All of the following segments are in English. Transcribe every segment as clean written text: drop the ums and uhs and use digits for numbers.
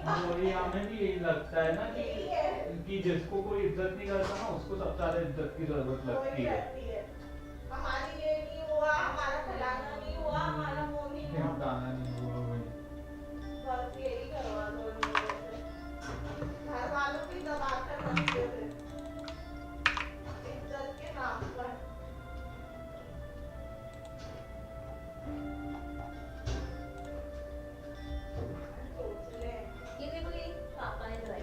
वही हमें भी यही लगता है ना कि जिसको कोई इज्जत नहीं करता ना उसको सबसे ज्यादा इज्जत की जरूरत लगती है। हमारी ये नहीं हुआ, हमारा फलाना नहीं हुआ, हमारा वो नहीं हुआ, फलाना नहीं हुआ, वही बस यही करवा दो इन लोगों से। घर वालों की दबा कर रखते थे इज्जत के नाम पर।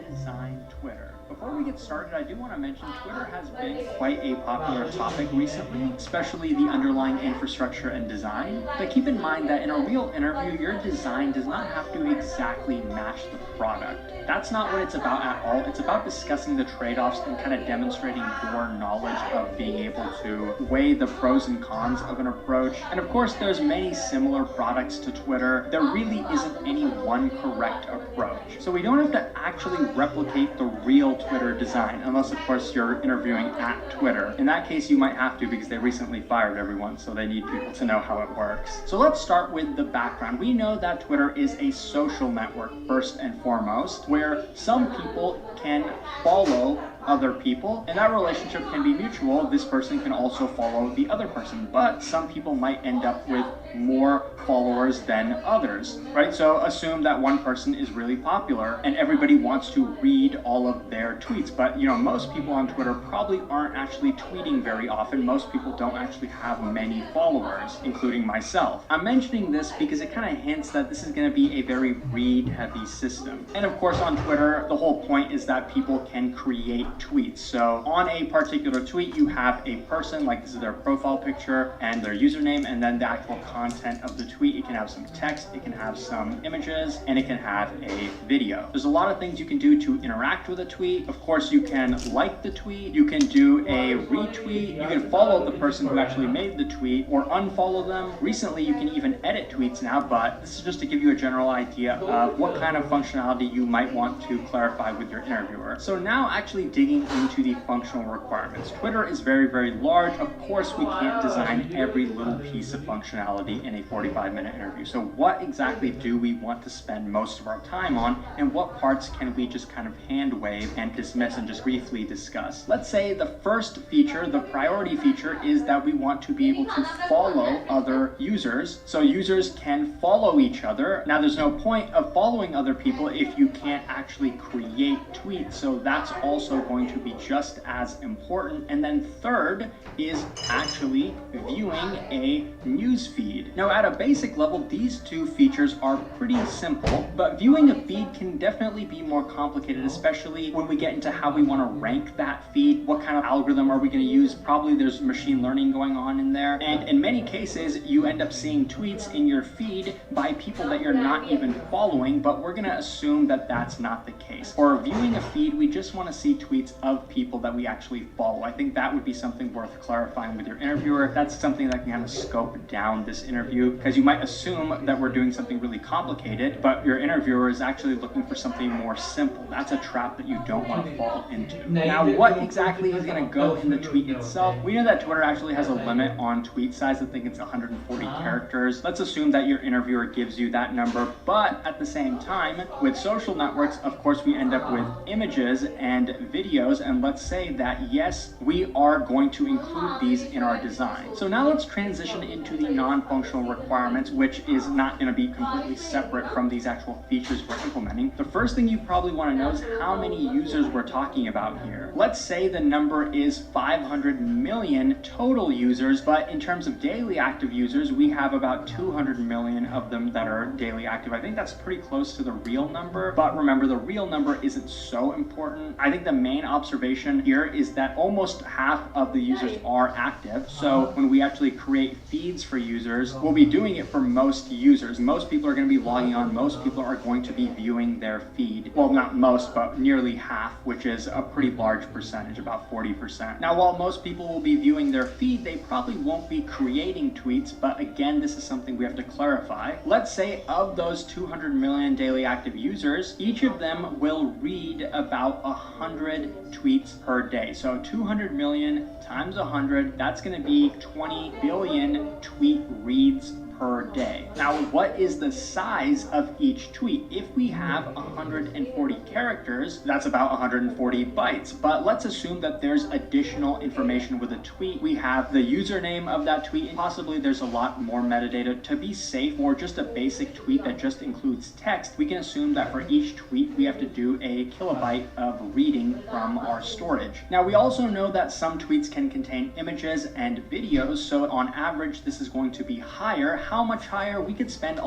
Design Twitter. Before we get started, I do want to mention Twitter has been quite a popular topic recently, especially the underlying infrastructure and design. But keep in mind that in a real interview, your design does not have to exactly match the product. That's not what it's about at all. It's about discussing the trade-offs and kind of demonstrating your knowledge of being able to weigh the pros and cons of an approach. And of course, there's many similar products to Twitter. There really isn't any one correct approach. So we don't have to actually replicate the real Twitter design, unless of course you're interviewing at Twitter. In that case, you might have to because they recently fired everyone, so they need people to know how it works. So let's start with the background. We know that Twitter is a social network first and foremost, where some people can follow other people, and that relationship can be mutual. This person can also follow the other person, but some people might end up with more followers than others, right? So assume that one person is really popular and everybody wants to read all of their tweets, but most people on Twitter probably aren't actually tweeting very often. Most people don't actually have many followers, including myself. I'm mentioning this because it kind of hints that this is going to be a very read heavy system. And of course on Twitter, the whole point is that people can create tweets. So on a particular tweet, you have a person, like this is their profile picture and their username, and then the actual content of the tweet. It can have some text, it can have some images, and it can have a video. There's a lot of things you can do to interact with a tweet. Of course, you can like the tweet, you can do a retweet, you can follow the person who actually made the tweet or unfollow them. Recently, you can even edit tweets now, but this is just to give you a general idea of what kind of functionality you might want to clarify with your interviewer. So now actually digging into the functional requirements. Twitter is very, very large. Of course, we can't design every little piece of functionality in a 45-minute interview. So what exactly do we want to spend most of our time on, and what parts can we just kind of hand wave and dismiss and just briefly discuss? Let's say the first feature, the priority feature, is that we want to be able to follow other users. So users can follow each other. Now there's no point of following other people if you can't actually create tweets. So that's also going to be just as important. And then third is actually viewing a news feed. Now at a basic level, these two features are pretty simple, but viewing a feed can definitely be more complicated, especially when we get into how we want to rank that feed. What kind of algorithm are we going to use? Probably there's machine learning going on in there. And in many cases, you end up seeing tweets in your feed by people that you're not even following, but we're going to assume that that's not the case. For viewing a feed, we just want to see tweets of people that we actually follow. I think that would be something worth clarifying with your interviewer. That's something that can kind of scope down this interview, because you might assume that we're doing something really complicated, but your interviewer is actually looking for something more simple. That's a trap that you don't want to fall into. Now, what exactly is going to go in the tweet itself? We know that Twitter actually has a limit on tweet size. I think it's 140 characters. Let's assume that your interviewer gives you that number, but at the same time, with social networks, of course, we end up with images and videos, and let's say that yes, we are going to include these in our design. So now let's transition into the non-functional requirements, which is not going to be completely separate from these actual features we're implementing. The first thing you probably want to know is how many users we're talking about here. Let's say the number is 500 million total users, but in terms of daily active users, we have about 200 million of them that are daily active. I think that's pretty close to the real number, but remember, the real number isn't so important. I think the main observation here is that almost half of the users are active. So when we actually create feeds for users, we'll be doing it for most users. Most people are going to be logging on. Most people are going to be viewing their feed. Well, not most, but nearly half, which is a pretty large percentage, about 40%. Now, while most people will be viewing their feed, they probably won't be creating tweets, but again, this is something we have to clarify. Let's say of those 200 million daily active users, each of them will read about 100 tweets per day. So 200 million times 100, that's going to be 20 billion tweet reads per day. Now, what is the size of each tweet? If we have 140 characters, that's about 140 bytes. But let's assume that there's additional information with a tweet. We have the username of that tweet, and possibly there's a lot more metadata. To be safe, or just a basic tweet that just includes text, we can assume that for each tweet, we have to do a kilobyte of reading from our storage. Now, we also know that some tweets can contain images and videos, so on average, this is going to be higher. How much higher? We could spend a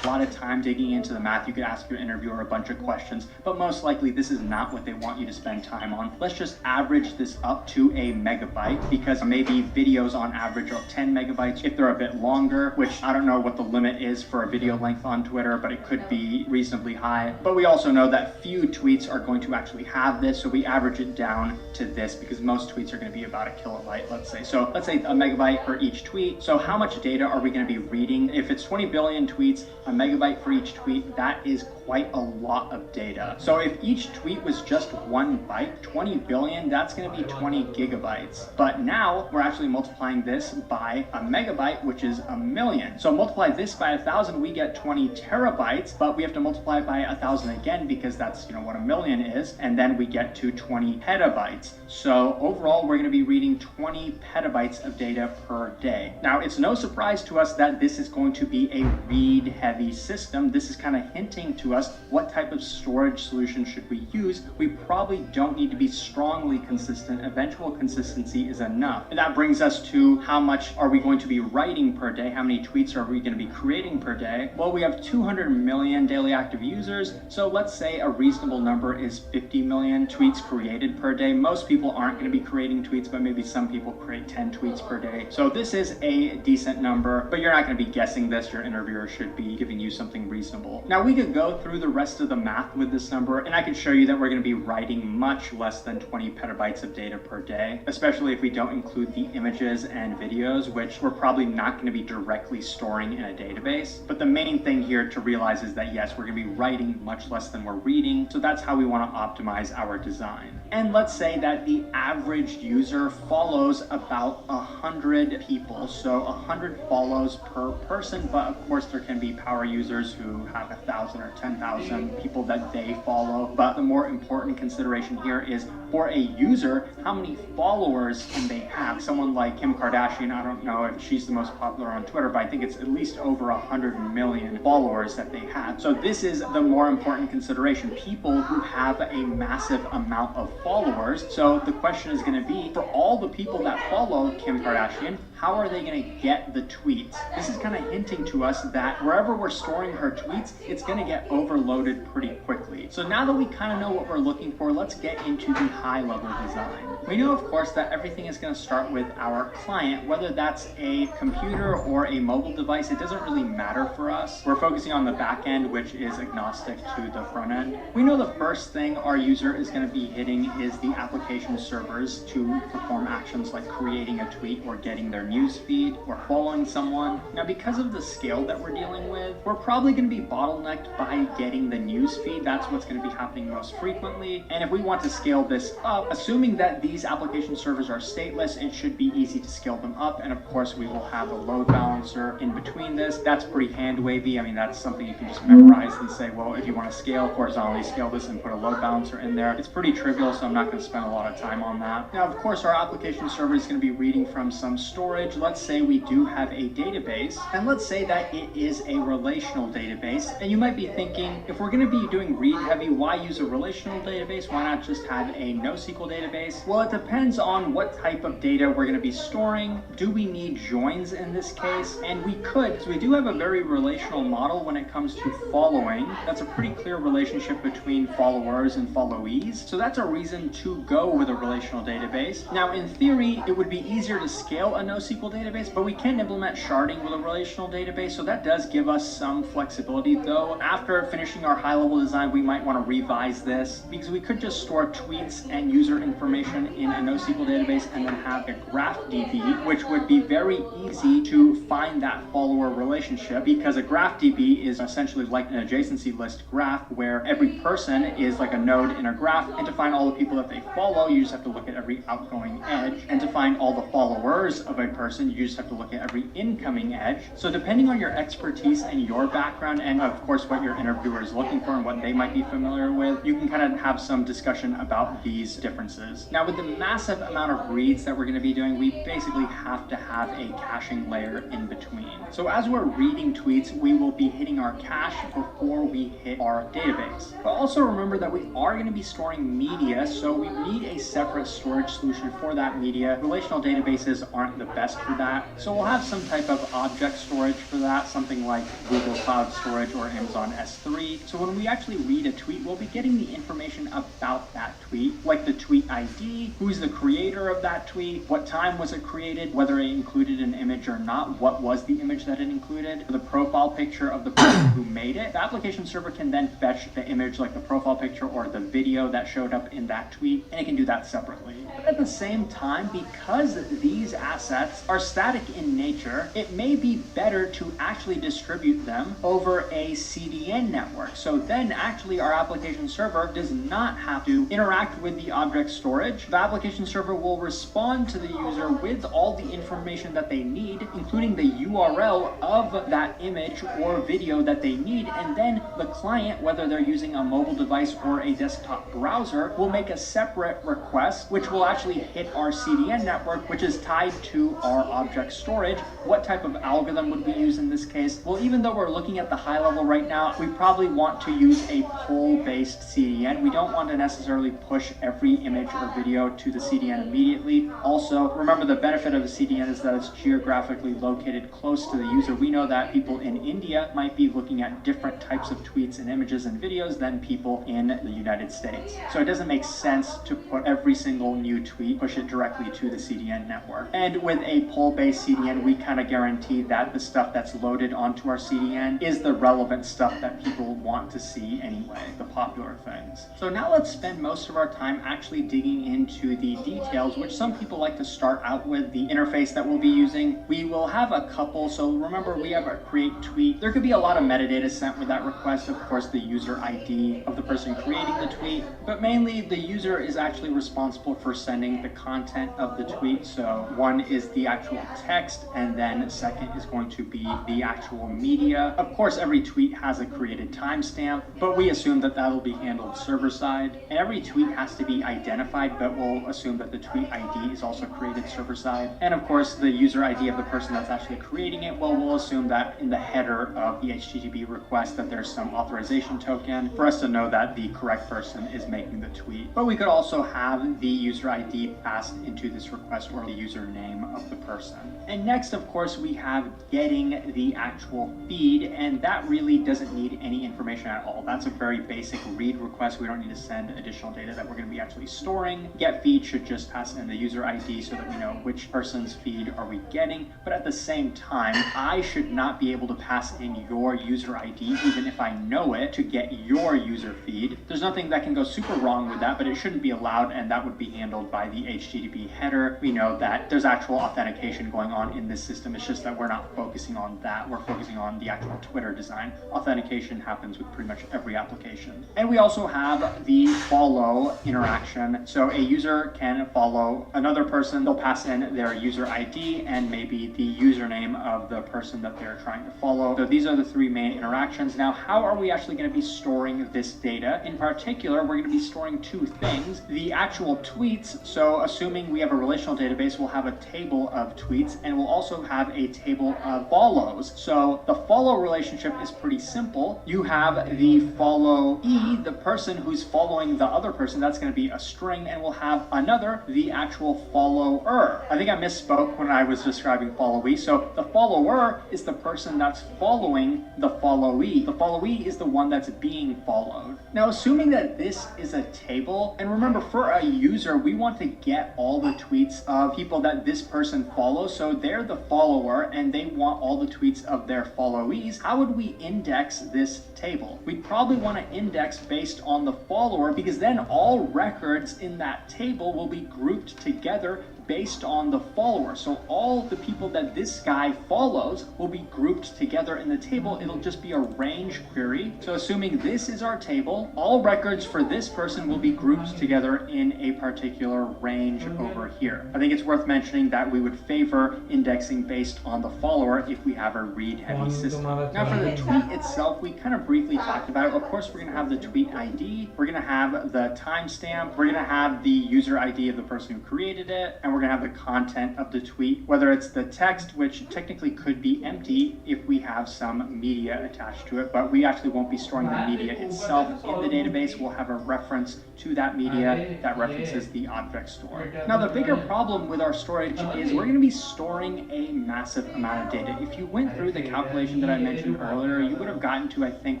lot of time digging into the math. You could ask your interviewer a bunch of questions, but most likely this is not what they want you to spend time on. Let's just average this up to a megabyte, because maybe videos on average are 10 megabytes if they're a bit longer, which I don't know what the limit is for a video length on Twitter, but it could be reasonably high. But we also know that few tweets are going to actually have this, so we average it down to this because most tweets are going to be about a kilobyte, let's say. So let's say a megabyte for each tweet. So how much data are we going to be reading? If it's 20 billion tweets, a megabyte for each tweet, that is quite a lot of data. So if each tweet was just 1 byte, 20 billion, that's going to be 20 gigabytes. But now we're actually multiplying this by a megabyte, which is 1,000,000. So multiply this by 1,000, we get 20 terabytes, but we have to multiply it by 1,000 again because that's, what 1,000,000 is, and then we get to 20 petabytes. So overall, we're going to be reading 20 petabytes of data per day. Now, it's no surprise to us that this is going to be a read-heavy system. This is kind of hinting to us what type of storage solution should we use. We probably don't need to be strongly consistent. Eventual consistency is enough. And that brings us to how much are we going to be writing per day? How many tweets are we going to be creating per day? Well, we have 200 million daily active users. So let's say a reasonable number is 50 million tweets created per day. Most people aren't going to be creating tweets, but maybe some people create 10 tweets per day. So this is a decent number, but you're not going to be guessing this. Your interviewer should be giving you something reasonable. Now, we could go through the rest of the math with this number, and I can show you that we're going to be writing much less than 20 petabytes of data per day, especially if we don't include the images and videos, which we're probably not going to be directly storing in a database. But the main thing here to realize is that yes, we're going to be writing much less than we're reading, so that's how we want to optimize our design. And let's say that the average user follows about 100 people, so 100 follows per person, but of course there can be power users who have 1,000 or 10,000 people that they follow. But the more important consideration here is, for a user, how many followers can they have? Someone like Kim Kardashian, I don't know if she's the most popular on Twitter, but I think it's at least over 100 million followers that they have. So this is the more important consideration, people who have a massive amount of followers. So the question is going to be, for all the people that follow Kim Kardashian, how are they going to get the tweets? This is kind of hinting to us that wherever we're storing her tweets, it's going to get overloaded pretty quickly. So now that we kind of know what we're looking for, let's get into the high-level design. We know, of course, that everything is going to start with our client, whether that's a computer or a mobile device. It doesn't really matter for us. We're focusing on the back end, which is agnostic to the front end. We know the first thing our user is going to be hitting is the application servers to perform actions like creating a tweet or getting their news feed or following someone. Now, because of the scale that we're dealing with, we're probably going to be bottlenecked by getting the news feed. That's what's going to be happening most frequently. And if we want to scale this up, assuming that these application servers are stateless, it should be easy to scale them up. And of course, we will have a load balancer in between this. That's pretty hand-wavy. I mean, that's something you can just memorize and say, well, if you want to scale horizontally, scale this and put a load balancer in there. It's pretty trivial, so I'm not going to spend a lot of time on that. Now, of course, our application server is going to be reading from some storage. Let's say we do have a database, and let's say that it is a relational database. And you might be thinking, if we're going to be doing read-heavy, why use a relational database? Why not just have a NoSQL database? Well, it depends on what type of data we're going to be storing. Do we need joins in this case? And we could, because we do have a very relational model when it comes to following. That's a pretty clear relationship between followers and followees. So that's a reason to go with a relational database. Now, in theory, it would be easier to scale a NoSQL database, but we can implement sharding with a relational database. So that does give us some flexibility, though. After finishing our high-level design, we might want to revise this because we could just store tweets and user information in a NoSQL database and then have a graph DB, which would be very easy to find that follower relationship, because a graph DB is essentially like an adjacency list graph where every person is like a node in a graph, and to find all the people that they follow, you just have to look at every outgoing edge, and to find all the followers of a right person. You just have to look at every incoming edge. So depending on your expertise and your background, and of course what your interviewer is looking for and what they might be familiar with, you can kind of have some discussion about these differences. Now, with the massive amount of reads that we're going to be doing, we basically have to have a caching layer in between. So as we're reading tweets, we will be hitting our cache before we hit our database. But also remember that we are going to be storing media, so we need a separate storage solution for that media. Relational databases aren't the best for that, so we'll have some type of object storage for that, something like Google Cloud Storage or Amazon S3. So when we actually read a tweet, we'll be getting the information about that tweet, like the tweet ID, who's the creator of that tweet, what time was it created, whether it included an image or not, what was the image that it included, the profile picture of the person who made it. The application server can then fetch the image, like the profile picture or the video that showed up in that tweet, and it can do that separately. But at the same time, because these assets are static in nature, it may be better to actually distribute them over a CDN network. So then actually our application server does not have to interact with the object storage. The application server will respond to the user with all the information that they need, including the URL of that image or video that they need, and then the client, whether they're using a mobile device or a desktop browser, will make a separate request, which will actually hit our CDN network, which is tied to our object storage. What type of algorithm would we use in this case? Well, even though we're looking at the high level right now, we probably want to use a poll-based CDN. We don't want to necessarily push every image or video to the CDN immediately. Also, remember the benefit of a CDN is that it's geographically located close to the user. We know that people in India might be looking at different types of tweets and images and videos than people in the United States. So it doesn't make sense to put every single new tweet, push it directly to the CDN network. And with a poll-based CDN, we kind of guarantee that the stuff that's loaded onto our CDN is the relevant stuff that people want to see anyway, the popular things. So now let's spend most of our time actually digging into the details, which some people like to start out with, the interface that we'll be using. We will have a couple, so remember we have our create tweet. There could be a lot of metadata sent with that request, of course the user ID of the person creating the tweet, but mainly the user is actually responsible for sending the content of the tweet. So one is the actual text, and then second is going to be the actual media. Of course, every tweet has a created timestamp, but we assume that that'll be handled server side. And every tweet has to be identified, but we'll assume that the tweet ID is also created server side. And of course, the user ID of the person that's actually creating it, well, we'll assume that in the header of the HTTP request that there's some authorization token for us to know that the correct person is making the tweet. But we could also have the user ID passed into this request or the username of the person. And next, of course, we have getting the actual feed, and that really doesn't need any information at all. That's a very basic read request. We don't need to send additional data that we're going to be actually storing. Get feed should just pass in the user ID so that we know which person's feed are we getting. But at the same time, I should not be able to pass in your user ID, even if I know it, to get your user feed. There's nothing that can go super wrong with that, but it shouldn't be allowed, and that would be handled by the HTTP header. We know that there's actual authentication going on in this system. It's just that we're not focusing on that. We're focusing on the actual Twitter design. Authentication happens with pretty much every application. And we also have the follow interaction. So a user can follow another person. They'll pass in their user ID and maybe the username of the person that they're trying to follow. So these are the three main interactions. Now, how are we actually going to be storing this data? In particular, we're going to be storing two things. The actual tweets. So assuming we have a relational database, we'll have a table of tweets, and we'll also have a table of follows. So the follow relationship is pretty simple. You have the followee, the person who's following the other person. That's going to be a string, and we'll have another, the actual follower. I think I misspoke when I was describing followee. So the follower is the person that's following the followee. The followee is the one that's being followed. Now, assuming that this is a table, and remember, for a user, we want to get all the tweets of people that this person follows. So they're the follower, and they want all the tweets of their followees. How would we index this table? We'd probably want to index based on the follower, because then all records in that table will be grouped together based on the follower. So all the people that this guy follows will be grouped together in the table. It'll just be a range query. So assuming this is our table, all records for this person will be grouped together in a particular range over here. I think it's worth mentioning that we would favor indexing based on the follower if we have a read-heavy system. Now for the tweet itself, we kind of briefly talked about it. Of course, we're going to have the tweet ID, we're going to have the timestamp, we're going to have the user ID of the person who created it, and we're going to have the content of the tweet, whether it's the text, which technically could be empty if we have some media attached to it, but we actually won't be storing the media itself in the database. We'll have a reference to that media that references the object store. Now, the bigger problem with our storage is we're going to be storing a massive amount of data. If you went through the calculation that I mentioned earlier, you would have gotten to, I think,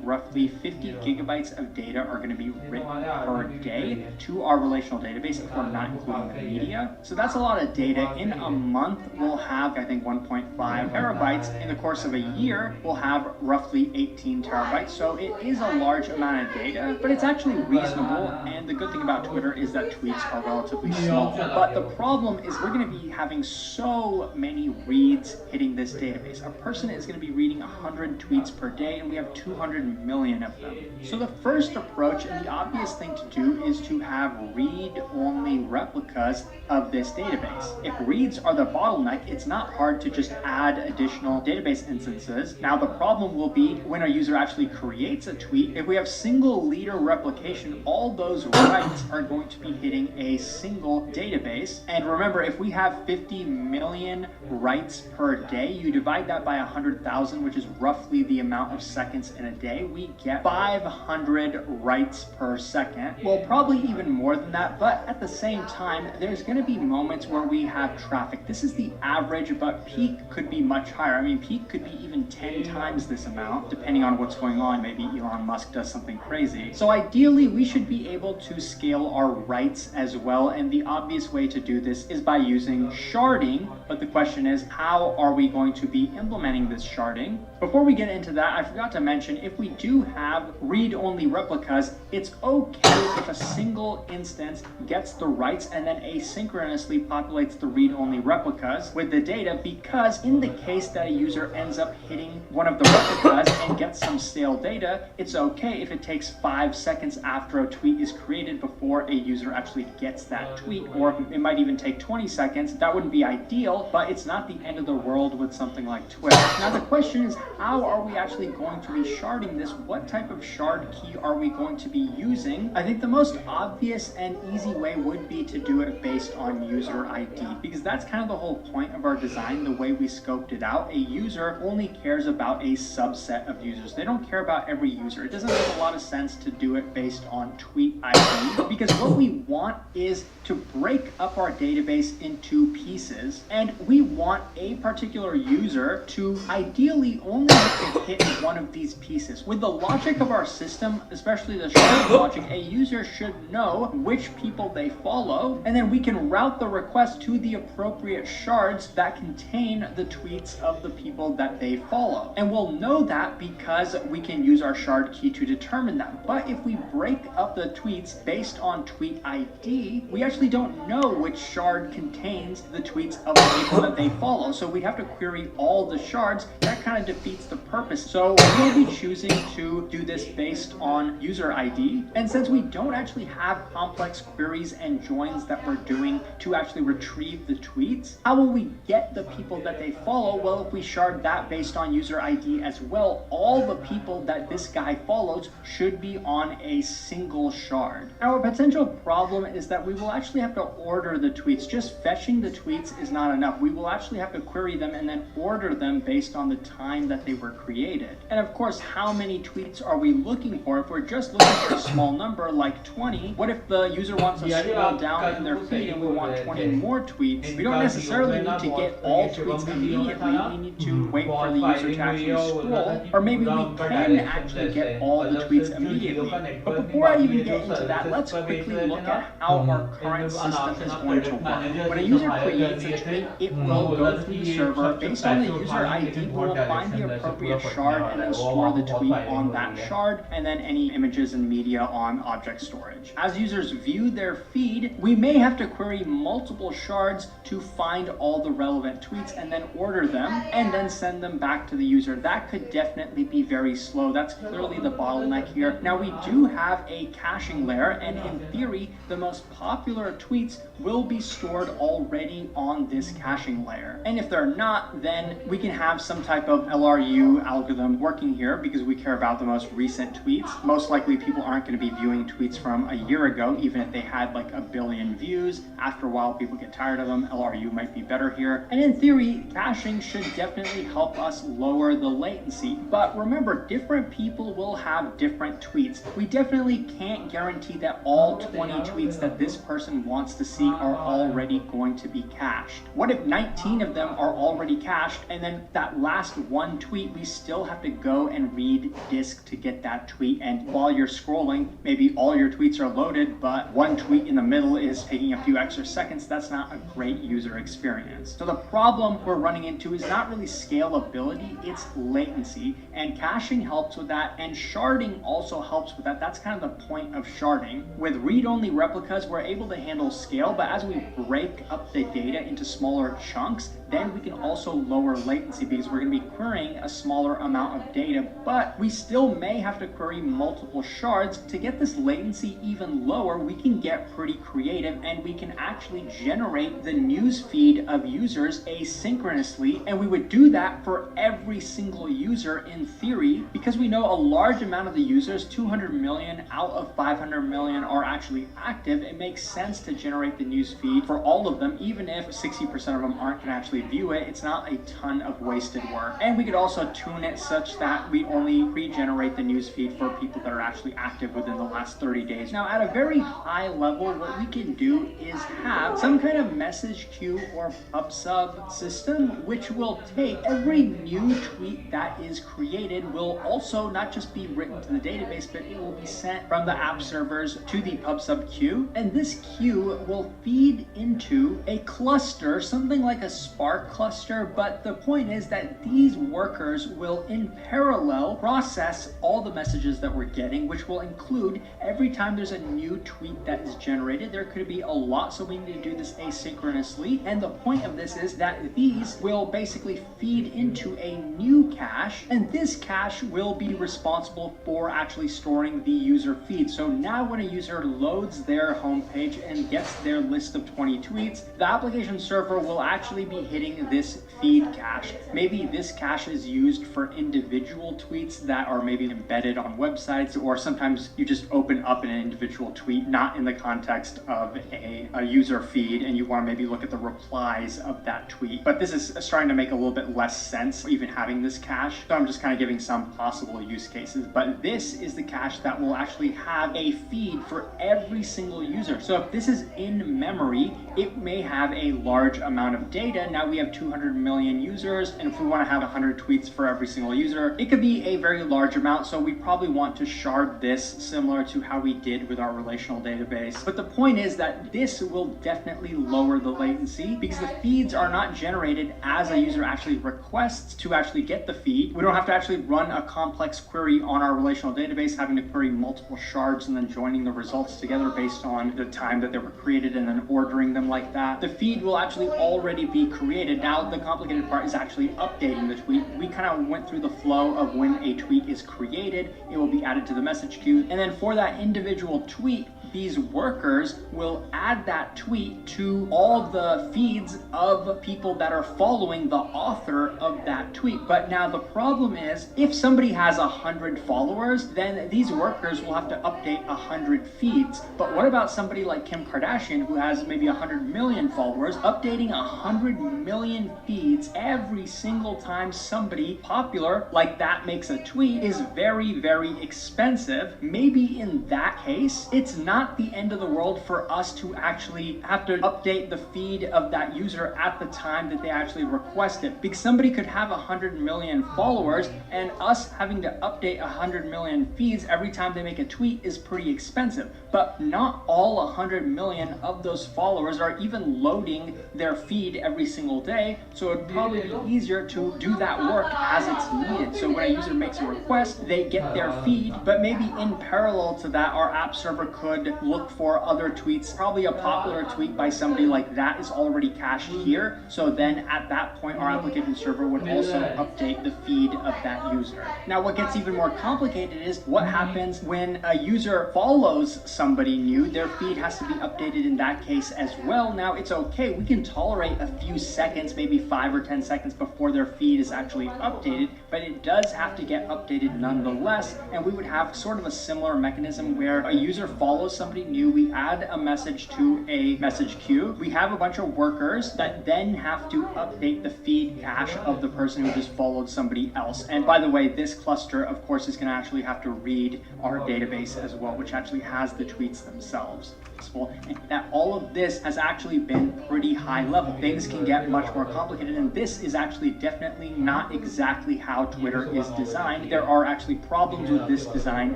roughly 50 gigabytes of data are going to be written per day to our relational database if we're not including the media. So that's a lot of data. In a month, we'll have, I think, 1.5 terabytes. In the course of a year, we'll have roughly 18 terabytes. So it is a large amount of data, but it's actually reasonable. And the good thing about Twitter is that tweets are relatively small. But the problem is we're going to be having so many reads hitting this database. A person is going to be reading 100 tweets per day, and we have 200 million of them. So the first approach and the obvious thing to do is to have read-only replicas of this database. If reads are the bottleneck, it's not hard to just add additional database instances. Now the problem will be when a user actually creates a tweet, if we have single leader replication, all those writes are going to be hitting a single database. And remember, if we have 50 million writes per day, you divide that by 100,000, which is roughly the amount of seconds in a day, we get 500 writes per second. Well, probably even more than that, but at the same time, there's going to be moments where we have traffic. This is the average, but peak could be much higher. I mean, peak could be even 10 times this amount, depending on what's going on. Maybe Elon Musk does something crazy. So ideally, we should be able to scale our writes as well, and the obvious way to do this is by using sharding. But the question is, how are we going to be implementing this sharding? Before we get into that, I forgot to mention, if we do have read-only replicas, it's okay if a single instance gets the writes and then asynchronously populates the read-only replicas with the data, because in the case that a user ends up hitting one of the replicas and gets some stale data, it's okay if it takes 5 seconds after a tweet is created before a user actually gets that tweet, or it might even take 20 seconds. That wouldn't be ideal, but it's not the end of the world with something like Twitter. Now the question is, how are we actually going to be sharding this? What type of shard key are we going to be using? I think the most obvious and easy way would be to do it based on user ID, because that's kind of the whole point of our design, the way we scoped it out. A user only cares about a subset of users. They don't care about every user. It doesn't make a lot of sense to do it based on tweet ID, because what we want is to break up our database into pieces, and we want a particular user to ideally only have to hit one of these pieces. With the logic of our system, especially the shard logic, a user should know which people they follow, and then we can route the request to the appropriate shards that contain the tweets of the people that they follow. And we'll know that because we can use our shard key to determine that. But if we break up the tweets based on tweet ID, we actually don't know which shard contains the tweets of the people that they follow. So we have to query all the shards. That kind of defeats the purpose. So we'll be choosing to do this based on user ID. And since we don't actually have complex queries and joins that we're doing to actually retrieve the tweets, how will we get the people that they follow? Well, if we shard that based on user ID as well, all the people that this guy follows should be on a single shard. Now, a potential problem is that we will actually have to order the tweets. Just fetching the tweets is not enough. We will actually have to query them and then order them based on the time that they were created. And of course, how many tweets are we looking for? If we're just looking for a small number like 20, what if the user wants to scroll down in their feed and we want 20 more tweets? We don't necessarily need to get all tweets immediately. We need to wait for the user to actually scroll, or maybe we can actually get all the tweets immediately. But before I even get into that, let's quickly look at how our current system is going to work. When a user creates a tweet, it will go through the server. Based on the user ID, we will find the appropriate shard and then store the tweet on that shard, and then any images and media on object storage. As users view their feed, we may have to query multiple multiple shards to find all the relevant tweets and then order them and then send them back to the user. That could definitely be very slow. That's clearly the bottleneck here. Now we do have a caching layer, and in theory, the most popular tweets will be stored already on this caching layer. And if they're not, then we can have some type of LRU algorithm working here because we care about the most recent tweets. Most likely people aren't going to be viewing tweets from a year ago, even if they had like 1 billion views. After a while, people get tired of them. LRU might be better here. And in theory, caching should definitely help us lower the latency. But remember, different people will have different tweets. We definitely can't guarantee that all 20 tweets that this person wants to see are already going to be cached. What if 19 of them are already cached, and then that last one tweet, we still have to go and read disk to get that tweet, and while you're scrolling, maybe all your tweets are loaded, but one tweet in the middle is taking a few extra seconds. That's not a great user experience. So the problem we're running into is not really scalability, it's latency, and caching helps with that, and sharding also helps with that. That's kind of the point of sharding. With read-only replicas, we're able to handle scale, but as we break up the data into smaller chunks, then we can also lower latency because we're going to be querying a smaller amount of data, but we still may have to query multiple shards. To get this latency even lower, we can get pretty creative, and we can actually generate the news feed of users asynchronously, and we would do that for every single user in theory, because we know a large amount of the users, 200 million out of 500 million, are actually active. It makes sense to generate the news feed for all of them, even if 60% of them aren't going to actually view it. It's not a ton of wasted work. And we could also tune it such that we only regenerate the news feed for people that are actually active within the last 30 days. Now, at a very high level, what we can do is have some kind of message queue or pub/sub system, which will take every new tweet that is created, will also not just be written to the database, but it will be sent from the app servers to the pub/sub queue. And this queue will feed into a cluster, something like a Spark cluster, but the point is that these workers will in parallel process all the messages that we're getting, which will include every time there's a new tweet that is generated. There could be a lot, so we need to do this asynchronously. And the point of this is that these will basically feed into a new cache, and this cache will be responsible for actually storing the user feed. So now when a user loads their homepage and gets their list of 20 tweets, the application server will actually be hitting this feed cache. Maybe this cache is used for individual tweets that are maybe embedded on websites, or sometimes you just open up an individual tweet, not in the context of a user feed, and you want to maybe look at the replies of that tweet. But this is starting to make a little bit less sense, even having this cache. So I'm just kind of giving some possible use cases. But this is the cache that will actually have a feed for every single user. So if this is in memory, it may have a large amount of data. Now we have 200 million users, and if we want to have 100 tweets for every single user, it could be a very large amount. So we probably want to shard this similar to how we did with our relational database. But the point is that this will definitely lower the latency because the feeds are not generated as a user actually requests to actually get the feed. We don't have to actually run a complex query on our relational database, having to query multiple shards and then joining the results together based on the time that they were created and then ordering them like that. The feed will actually already be created. Now the complicated part is actually updating the tweet. We kind of went through the flow of when a tweet is created, it will be added to the message queue, and then for that individual tweet, these workers will add that tweet to all the feeds of people that are following the author of that tweet. But now the problem is, if somebody has 100 followers, then these workers will have to update 100 feeds. But what about somebody like Kim Kardashian, who has maybe 100 million followers? Updating 100 million feeds every single time somebody popular like that makes a tweet is very, very expensive. Maybe in that case, it's not the end of the world for us to actually have to update the feed of that user at the time that they actually request it, because somebody could have 100 million followers, and us having to update 100 million feeds every time they make a tweet is pretty expensive. But not all 100 million of those followers are even loading their feed every single day, so it'd probably be easier to do that work as it's needed. So when a user makes a request, they get their feed, but maybe in parallel to that, our app server could would look for other tweets. Probably a popular tweet by somebody like that is already cached here. So then at that point, our application server would also update the feed of that user. Now, what gets even more complicated is what happens when a user follows somebody new. Their feed has to be updated in that case as well. Now, it's okay. We can tolerate a few seconds, maybe 5 or 10 seconds before their feed is actually updated, but it does have to get updated nonetheless. And we would have sort of a similar mechanism where a user follows somebody new. We add a message to a message queue. We have a bunch of workers that then have to update the feed cache of the person who just followed somebody else. And by the way, this cluster, of course, is going to actually have to read our database as well, which actually has the tweets themselves. And that all of this has actually been pretty high level. Things can get much more complicated, and this is actually definitely not exactly how Twitter is designed. There are actually problems with this design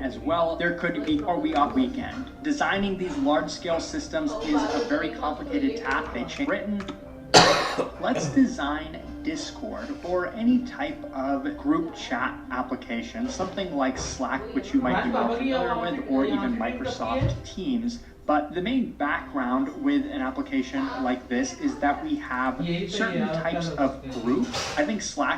as well. There could be, are we off weekend? Designing these large-scale systems is a very complicated task. Written. Let's design Discord or any type of group chat application, something like Slack, which you might be more familiar with, or even Microsoft Teams. But the main background with an application like this is that we have certain types of groups. I think Slack